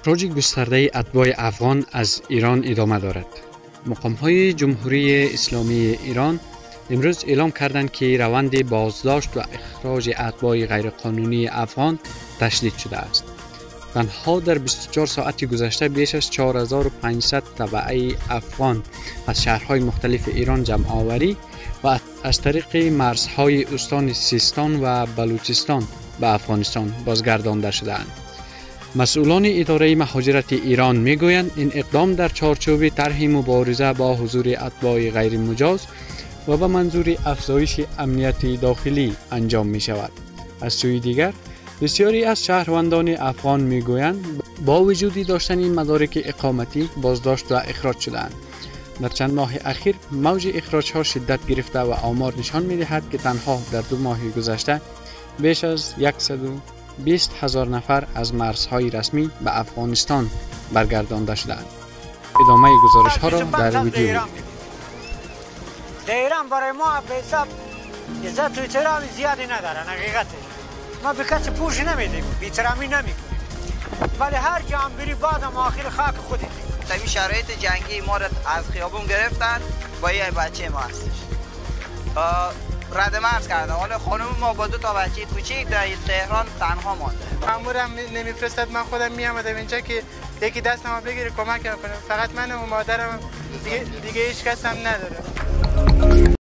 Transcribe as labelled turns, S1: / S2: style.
S1: اخراج گسترده اتباع افغان از ایران ادامه دارد. مقام‌های جمهوری اسلامی ایران امروز اعلام کردند که روند بازداشت و اخراج اتباع غیرقانونی افغان تشدید شده است. تنها در 24 ساعت گذشته بیش از 4500 تبعه افغان از شهرهای مختلف ایران جمع آوری و از طریق مرزهای استان سیستان و بلوچستان به افغانستان بازگردانده شده‌اند. مسئولان اداره مهاجرت ایران میگویند این اقدام در چارچوب طرح مبارزه با حضور اتباع غیر مجاز و به منظور افزایش امنیت داخلی انجام می شود. از سوی دیگر بسیاری از شهروندان افغان میگویند با وجود داشتن این مدارک اقامتی بازداشت و اخراج شده‌اند. در چند ماه اخیر موج اخراج‌ها شدت گرفته و آمار نشان می‌دهد که تنها در 2 ماه گذشته بیش از 120,000 نفر از مرزهای رسمی به افغانستان برگردانده شده‌اند. ادامه گزارش‌ها را در ویدیو می‌بینید.
S2: در ایران برای ما به حساب عزت و احترام زیادی ندارن. حقیقتش ما به کسی پوش نمیدیم، بی‌احترامی نمی‌کنیم، ولی هر جا هم بری بعدم آخر خاک خودیم.
S3: این شرایط جنگی ما را از خیابون گرفتن با یه بچه ما هستش رد مرز کردن. حالا خانم ما با 2 تا بچه کوچیک در تهران تنها مانده.
S4: مامورم نمیفرستد، من خودم میامدم اینجا که یکی دست ما بگیره کمک کنه. فقط من و مادرم دیگه هیچ کس هم نداره.